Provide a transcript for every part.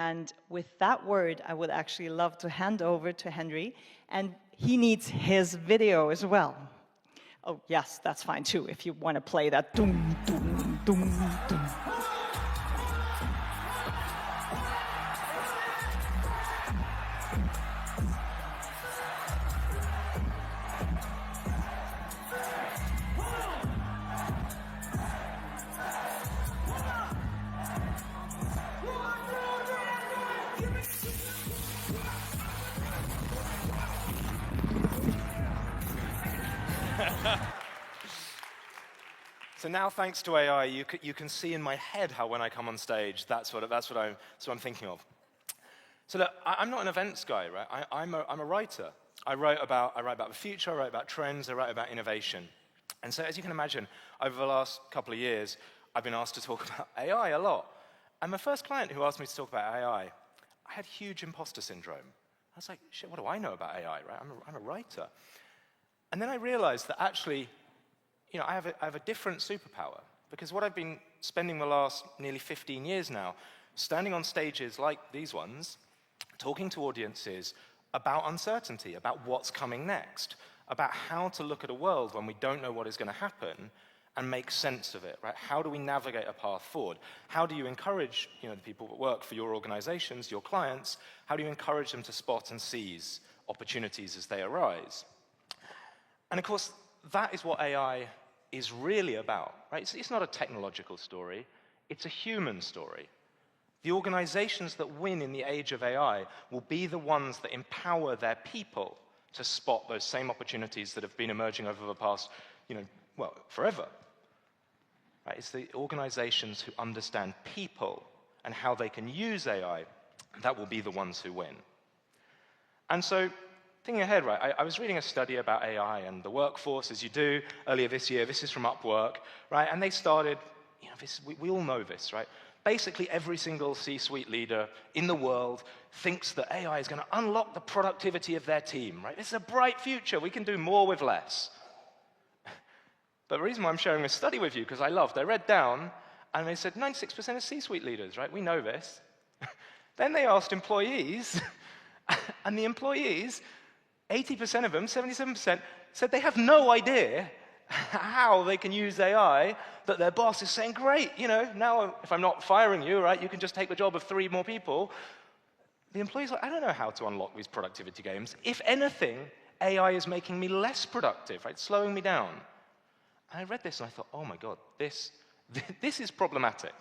And with that word, I would actually love to hand over to Henry, and he needs his video as well. Oh, yes, that's fine too, if you want to play that. Doom, doom, doom, doom. So now, thanks to AI, you can see in my head how when I come on stage, that's what I'm thinking of. So look, I'm not an events guy, right? I'm a writer. I write about the future, I write about trends, I write about innovation. And so as you can imagine, over the last couple of years, I've been asked to talk about AI a lot. And my first client who asked me to talk about AI, I had huge imposter syndrome. I was like, shit, what do I know about AI, right? I'm a writer. And then I realized that actually, I have a different superpower, because what I've been spending the last nearly 15 years now, standing on stages like these ones, talking to audiences about uncertainty, about what's coming next, about how to look at a world when we don't know what is going to happen and make sense of it, right? How do we navigate a path forward? How do you encourage, the people that work for your organizations, your clients, how do you encourage them to spot and seize opportunities as they arise? And of course, that is what AI is really about, right? It's not a technological story, it's a human story. The organizations that win in the age of AI will be the ones that empower their people to spot those same opportunities that have been emerging over the past, forever. Right? It's the organizations who understand people and how they can use AI that will be the ones who win. And so, thinking ahead, right, I was reading a study about AI and the workforce, as you do, earlier this year. This is from Upwork, right? And they started, we all know this, right? Basically, every single C-suite leader in the world thinks that AI is going to unlock the productivity of their team, right? This is a bright future. We can do more with less. But the reason why I'm sharing this study with you, because I read down, and they said 96% of C-suite leaders, right? We know this. Then they asked employees, and the employees, 80% of them, 77%, said they have no idea how they can use AI, that their boss is saying, great, now if I'm not firing you, right, you can just take the job of 3 more people. The employee's like, I don't know how to unlock these productivity gains. If anything, AI is making me less productive, right, slowing me down. And I read this and I thought, oh my God, this is problematic,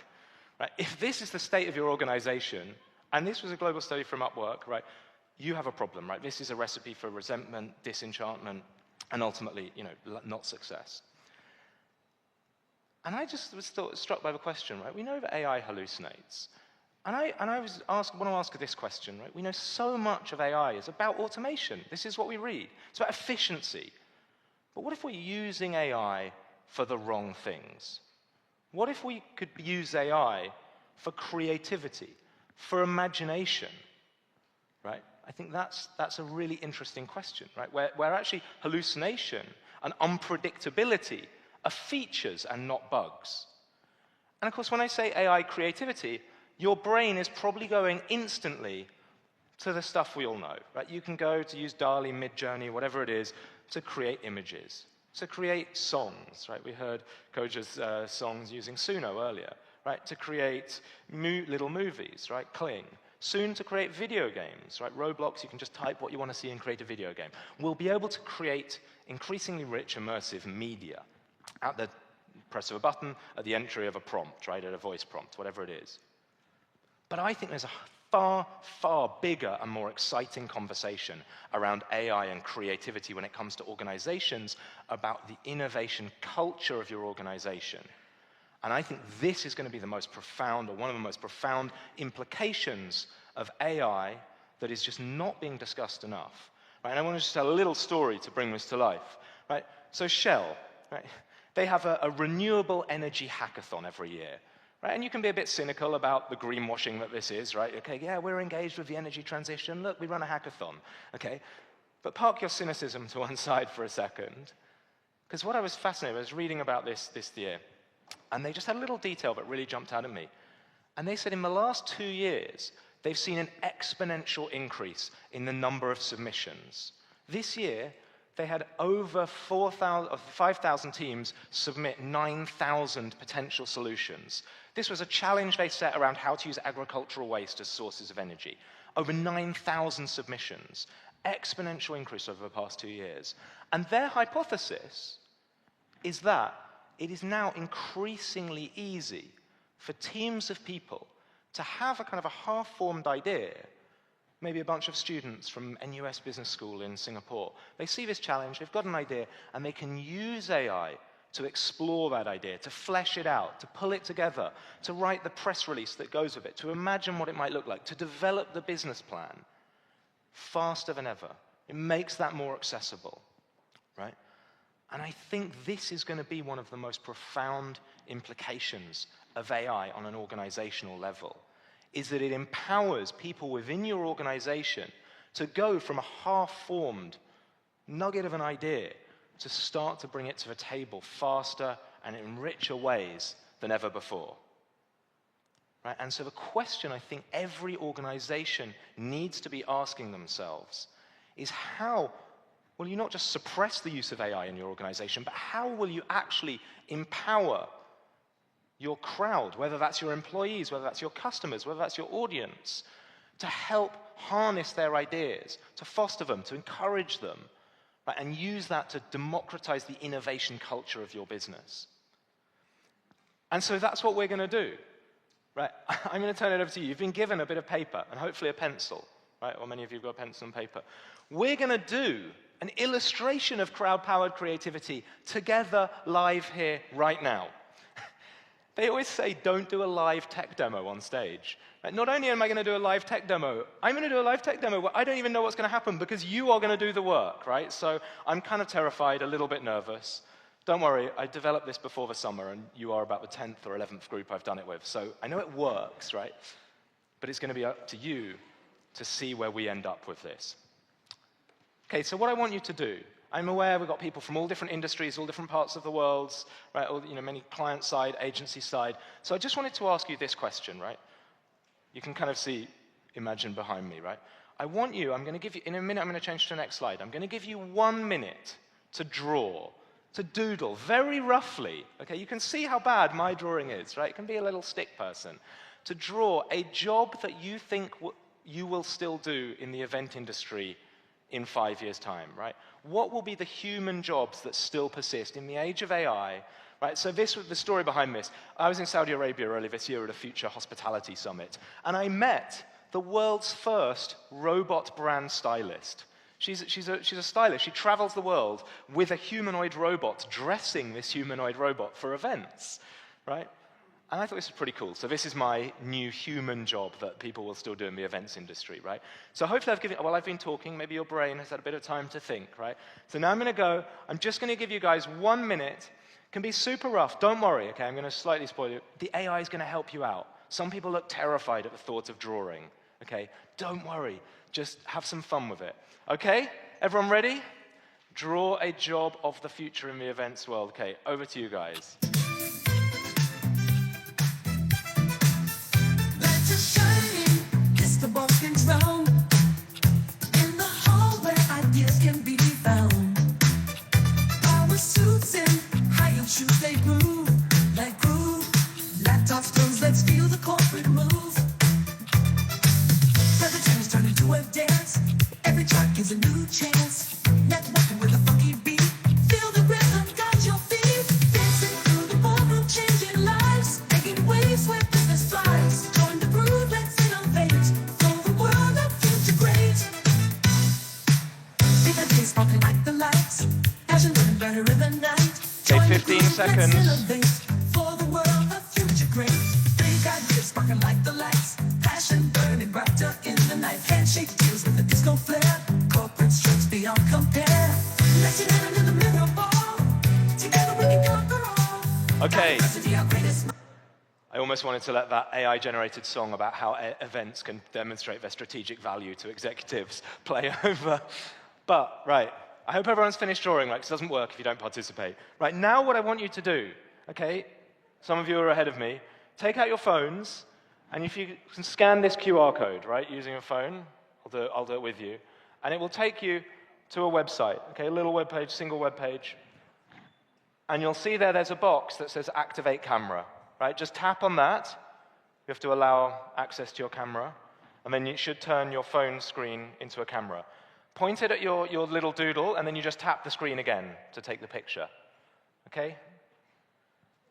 right? If this is the state of your organization, and this was a global study from Upwork, right, you have a problem, right? This is a recipe for resentment, disenchantment, and ultimately, not success. And I just was struck by the question, right? We know that AI hallucinates. And I want to ask this question, right? We know so much of AI is about automation. This is what we read. It's about efficiency. But what if we're using AI for the wrong things? What if we could use AI for creativity, for imagination, right? I think that's a really interesting question, right? Where actually hallucination and unpredictability are features and not bugs. And of course, when I say AI creativity, your brain is probably going instantly to the stuff we all know, right? You can go to use DALL-E, Midjourney, whatever it is, to create images, to create songs, right? We heard Koja's songs using Suno earlier, right? To create little movies, right? Kling. Soon to create video games, right? Roblox, you can just type what you want to see and create a video game. We'll be able to create increasingly rich, immersive media at the press of a button, at the entry of a prompt, right? At a voice prompt, whatever it is. But I think there's a far, far bigger and more exciting conversation around AI and creativity when it comes to organizations, about the innovation culture of your organization. And I think this is going to be the most profound, or one of the most profound implications of AI that is just not being discussed enough. Right? And I want to just tell a little story to bring this to life. Right? So Shell, right? They have a renewable energy hackathon every year. Right? And you can be a bit cynical about the greenwashing that this is, right? Okay, yeah, we're engaged with the energy transition. Look, we run a hackathon. Okay? But park your cynicism to one side for a second. Because what I was fascinated, I was reading about this year. And they just had a little detail that really jumped out at me. And they said in the last 2 years, they've seen an exponential increase in the number of submissions. This year, they had over 5,000 teams submit 9,000 potential solutions. This was a challenge they set around how to use agricultural waste as sources of energy. Over 9,000 submissions, exponential increase over the past 2 years. And their hypothesis is that it is now increasingly easy for teams of people to have a kind of a half-formed idea, maybe a bunch of students from NUS Business School in Singapore. They see this challenge, they've got an idea, and they can use AI to explore that idea, to flesh it out, to pull it together, to write the press release that goes with it, to imagine what it might look like, to develop the business plan faster than ever. It makes that more accessible, right? And I think this is going to be one of the most profound implications of AI on an organizational level, is that it empowers people within your organization to go from a half-formed nugget of an idea to start to bring it to the table faster and in richer ways than ever before. Right? And so the question I think every organization needs to be asking themselves is how will you not just suppress the use of AI in your organization, but how will you actually empower your crowd, whether that's your employees, whether that's your customers, whether that's your audience, to help harness their ideas, to foster them, to encourage them, right, and use that to democratize the innovation culture of your business. And so that's what we're going to do. Right? I'm going to turn it over to you. You've been given a bit of paper and hopefully a pencil, right? Or many of you have got a pencil and paper. We're going to do an illustration of crowd-powered creativity together live here right now. They always say, don't do a live tech demo on stage. Right? Not only am I going to do a live tech demo, I'm going to do a live tech demo where I don't even know what's going to happen because you are going to do the work, right? So I'm kind of terrified, a little bit nervous. Don't worry, I developed this before the summer, and you are about the 10th or 11th group I've done it with. So I know it works, right? But it's going to be up to you to see where we end up with this. Okay, so what I want you to do, I'm aware we've got people from all different industries, all different parts of the world, right? All, many client side, agency side. So I just wanted to ask you this question, right? You can kind of imagine behind me, right? I'm going to give you, in a minute, I'm going to change to the next slide. I'm going to give you 1 minute to draw, to doodle, very roughly, okay? You can see how bad my drawing is, right? It can be a little stick person. To draw a job that you think you will still do in the event industry in 5 years' time, right? What will be the human jobs that still persist in the age of AI, right? So this was the story behind this. I was in Saudi Arabia earlier this year at a Future Hospitality Summit, and I met the world's first robot brand stylist. She's a stylist. She travels the world with a humanoid robot, dressing this humanoid robot for events, right? And I thought this was pretty cool. So this is my new human job that people will still do in the events industry, right? So hopefully I've been talking, maybe your brain has had a bit of time to think, right? So now I'm just going to give you guys 1 minute. It can be super rough, don't worry, okay? I'm going to slightly spoil you. The AI is going to help you out. Some people look terrified at the thought of drawing, okay? Don't worry, just have some fun with it. Okay, everyone ready? Draw a job of the future in the events world. Okay, over to you guys. Lights are shining, kiss the boss can drown. In the hall where ideas can be found. Power suits and high-heel shoes, they move like groove. Laptop stones, let's feel the corporate move. Presentations turn into a dance. Every track is a new chance. Networking with a funky beat. Feel the rhythm, got your feet. Dancing through the ballroom, changing lives. Making waves where business flies. Join the groove, let's innovate. For the world of future great. See the day sparkling like the lights. Passion burning brighter in the night. Okay, 15 seconds. Let's innovate. For the world of future great. Big ideas sparkling like the lights. Passion burning brighter in the night. Handshake deals with a disco flare. Corporate strengths beyond compare. Let's unite under the mirror ball. Together we can conquer all. Okay. Diversity, our greatest. I almost wanted to let that AI-generated song about how events can demonstrate their strategic value to executives play over. But, right, I hope everyone's finished drawing, right, because it doesn't work if you don't participate. Right, now what I want you to do, okay, some of you are ahead of me, take out your phones, And if you can scan this QR code, right, using a phone, I'll do it with you, and it will take you to a website, okay, a little web page, single web page, and you'll see there's a box that says Activate Camera, right? Just tap on that. You have to allow access to your camera, and then you should turn your phone screen into a camera. Point it at your little doodle, and then you just tap the screen again to take the picture, okay?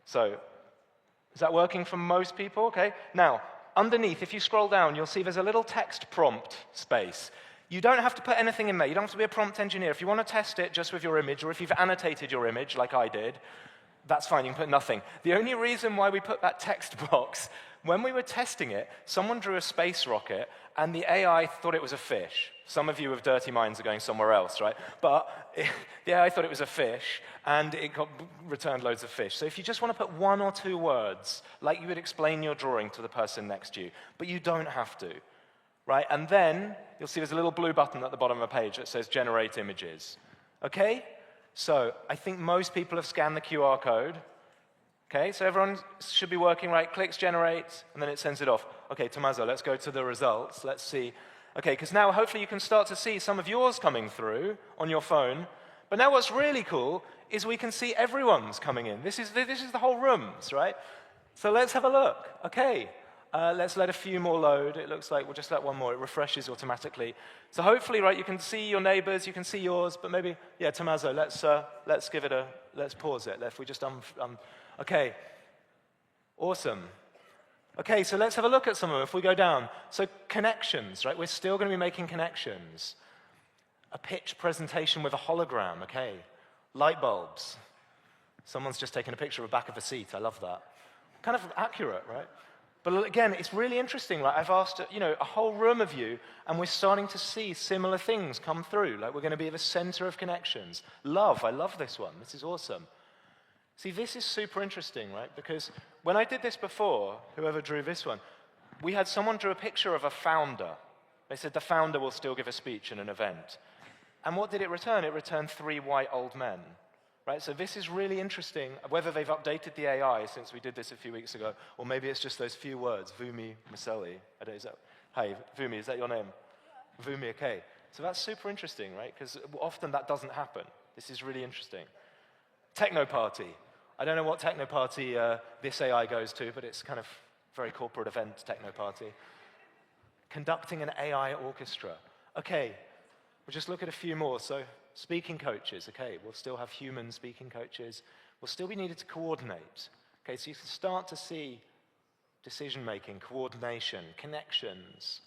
So, is that working for most people? Okay. Now, underneath, if you scroll down, you'll see there's a little text prompt space. You don't have to put anything in there. You don't have to be a prompt engineer. If you want to test it just with your image, or if you've annotated your image like I did, that's fine. You can put nothing. The only reason why we put that text box, when we were testing it, someone drew a space rocket, and the AI thought it was a fish. Some of you with dirty minds are going somewhere else, right? But the AI thought it was a fish, and it returned loads of fish. So if you just want to put 1 or 2 words, like you would explain your drawing to the person next to you, but you don't have to, right? And then you'll see there's a little blue button at the bottom of the page that says Generate Images. Okay? So I think most people have scanned the QR code. Okay, so everyone should be working, right? Clicks Generate, and then it sends it off. Okay, Tommaso, let's go to the results. Let's see. Okay, because now hopefully you can start to see some of yours coming through on your phone. But now what's really cool is we can see everyone's coming in. This is the whole rooms, right? So let's have a look. Okay, let's let a few more load. It looks like we'll just let one more. It refreshes automatically. So hopefully, right, you can see your neighbors, you can see yours, but maybe, yeah, Tommaso, let's give it a, let's pause it. If we just, okay, awesome. Okay, so let's have a look at some of them if we go down. So connections, right? We're still going to be making connections. A pitch presentation with a hologram, okay. Light bulbs. Someone's just taken a picture of the back of a seat. I love that. Kind of accurate, right? But again, it's really interesting. Like I've asked, a whole room of you, and we're starting to see similar things come through. Like we're going to be at the center of connections. Love, I love this one. This is awesome. See, this is super interesting, right? Because when I did this before, whoever drew this one, we had someone drew a picture of a founder. They said the founder will still give a speech in an event. And what did it return? It returned 3 white old men, right? So this is really interesting, whether they've updated the AI since we did this a few weeks ago, or maybe it's just those few words, Vumi Maseli. Hi, Vumi, is that your name? Yeah. Vumi, okay. So that's super interesting, right? Because often that doesn't happen. This is really interesting. Techno party. I don't know what techno party this AI goes to, but it's kind of very corporate event techno party. Conducting an AI orchestra. Okay, we'll just look at a few more. So speaking coaches, okay, we'll still have human speaking coaches. We'll still be needed to coordinate. Okay, so you can start to see decision-making, coordination, connections.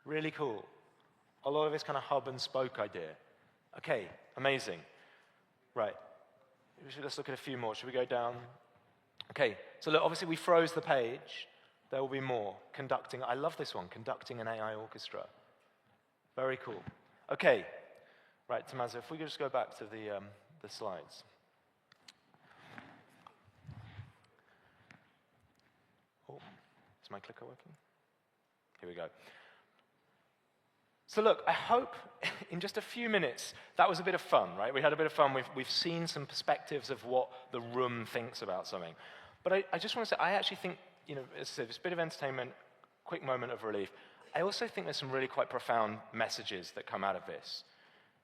Really cool. A lot of this kind of hub and spoke idea. Okay, amazing. Right. Let's look at a few more. Should we go down? Okay, so look, obviously we froze the page. There will be more. Conducting, I love this one, conducting an AI orchestra. Very cool. Okay, right, Tommaso, if we could just go back to the slides. Oh, is my clicker working? Here we go. So look, I hope in just a few minutes, that was a bit of fun, right? We had a bit of fun. We've seen some perspectives of what the room thinks about something. But I just want to say, I actually think, as I said, it's a bit of entertainment, quick moment of relief. I also think there's some really quite profound messages that come out of this.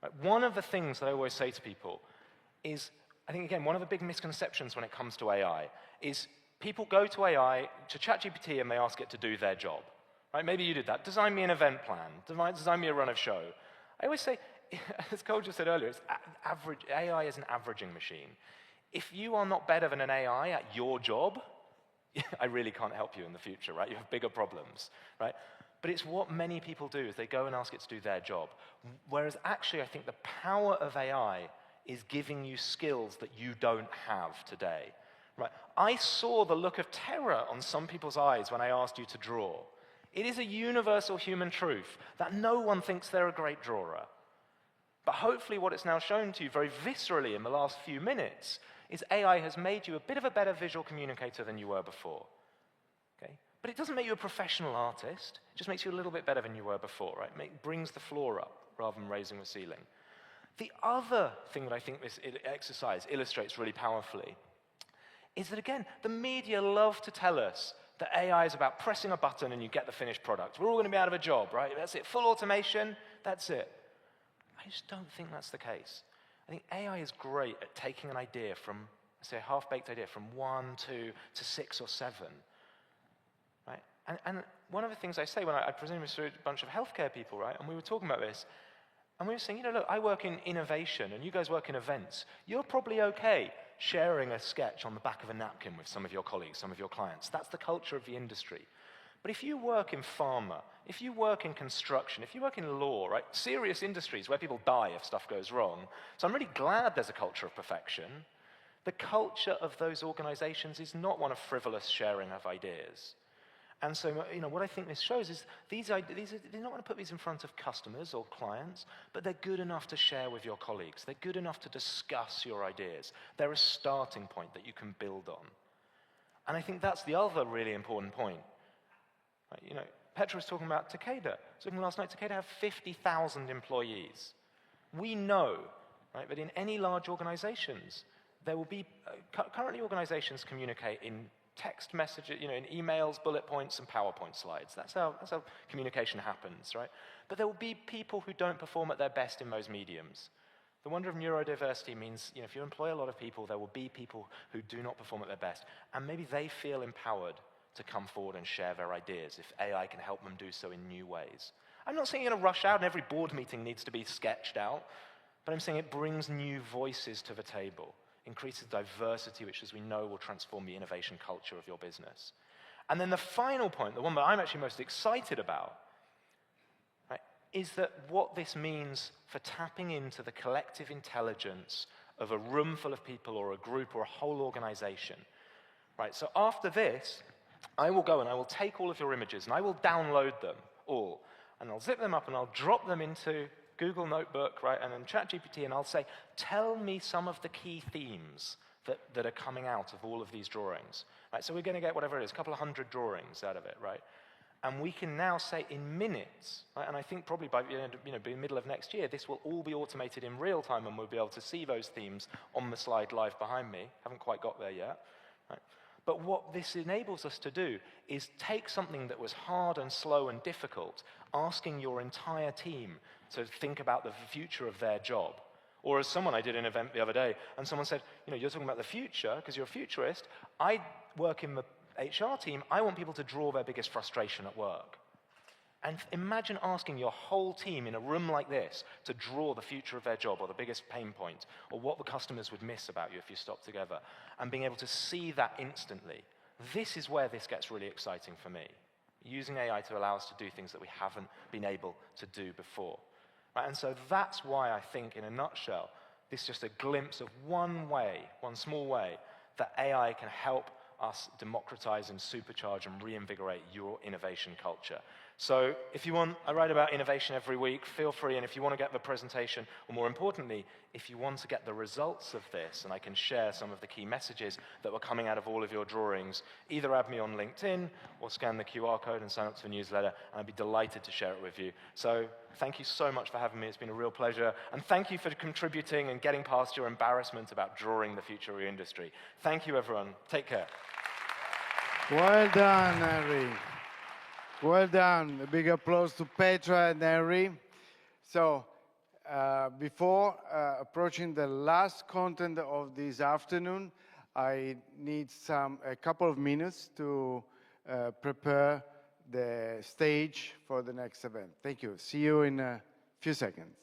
Right? One of the things that I always say to people is, I think, again, one of the big misconceptions when it comes to AI is people go to AI, to ChatGPT, and they ask it to do their job. Right? Maybe you did that. Design me an event plan. Design me a run of show. I always say, as Cole just said earlier, AI is an averaging machine. If you are not better than an AI at your job, I really can't help you in the future, right? You have bigger problems, right? But it's what many people do is they go and ask it to do their job. Whereas actually, I think the power of AI is giving you skills that you don't have today, right? I saw the look of terror on some people's eyes when I asked you to draw. It is a universal human truth that no one thinks they're a great drawer. But hopefully what it's now shown to you very viscerally in the last few minutes is AI has made you a bit of a better visual communicator than you were before. Okay? But it doesn't make you a professional artist. It just makes you a little bit better than you were before, right? Brings the floor up rather than raising the ceiling. The other thing that I think this exercise illustrates really powerfully is that, again, the media love to tell us that AI is about pressing a button and you get the finished product. We're all going to be out of a job, right? That's it. Full automation, that's it. I just don't think that's the case. I think AI is great at taking an idea from, say, a half-baked idea from 1, 2 to 6 or 7. Right? And one of the things I say when I presented this to a bunch of healthcare people, right, and we were talking about this, and we were saying, you know, look, I work in innovation and you guys work in events. You're probably okay sharing a sketch on the back of a napkin with some of your colleagues, some of your clients. That's the culture of the industry. But if you work in pharma, if you work in construction, if you work in law, right, serious industries where people die if stuff goes wrong, so I'm really glad there's a culture of perfection. The culture of those organizations is not one of frivolous sharing of ideas. And so, you know, what I think this shows is they're not going to put these in front of customers or clients, but they're good enough to share with your colleagues. They're good enough to discuss your ideas. They're a starting point that you can build on. And I think that's the other really important point. Right, you know, Petra was talking about Takeda. I was looking last night, Takeda have 50,000 employees. We know, right, that in any large organizations, there will be, currently organizations communicate in text messages, you know, in emails, bullet points, and PowerPoint slides. That's how communication happens, right? But there will be people who don't perform at their best in those mediums. The wonder of neurodiversity means, you know, if you employ a lot of people, there will be people who do not perform at their best. And maybe they feel empowered to come forward and share their ideas if AI can help them do so in new ways. I'm not saying you're going to rush out and every board meeting needs to be sketched out, but I'm saying it brings new voices to the table, increases diversity, which, as we know, will transform the innovation culture of your business. And then the final point, the one that I'm actually most excited about, right, is that what this means for tapping into the collective intelligence of a room full of people or a group or a whole organization. Right, so after this, I will go and I will take all of your images and I will download them all. And I'll zip them up and I'll drop them into Google Notebook, right, and then ChatGPT, and I'll say, tell me some of the key themes that are coming out of all of these drawings. Right, so we're going to get whatever it is, a couple of 100 drawings out of it, right? And we can now say in minutes, right, and I think probably by the middle of next year, this will all be automated in real time and we'll be able to see those themes on the slide live behind me. Haven't quite got there yet. Right? But what this enables us to do is take something that was hard and slow and difficult, asking your entire team to think about the future of their job. Or as someone I did an event the other day, and someone said, you know, you're talking about the future because you're a futurist. I work in the HR team. I want people to draw their biggest frustration at work. And imagine asking your whole team in a room like this to draw the future of their job or the biggest pain point or what the customers would miss about you if you stopped together and being able to see that instantly. This is where this gets really exciting for me, using AI to allow us to do things that we haven't been able to do before. Right? And so that's why I think, in a nutshell, this is just a glimpse of one way, one small way, that AI can help us democratize and supercharge and reinvigorate your innovation culture. So if you want, I write about innovation every week, feel free, and if you want to get the presentation, or more importantly, if you want to get the results of this, and I can share some of the key messages that were coming out of all of your drawings, either add me on LinkedIn or scan the QR code and sign up to the newsletter, and I'd be delighted to share it with you. So thank you so much for having me. It's been a real pleasure. And thank you for contributing and getting past your embarrassment about drawing the future of your industry. Thank you, everyone. Take care. Well done, Henry. Well done. A big applause to Petra and Henry. So, before approaching the last content of this afternoon, I need a couple of minutes to prepare the stage for the next event. Thank you. See you in a few seconds.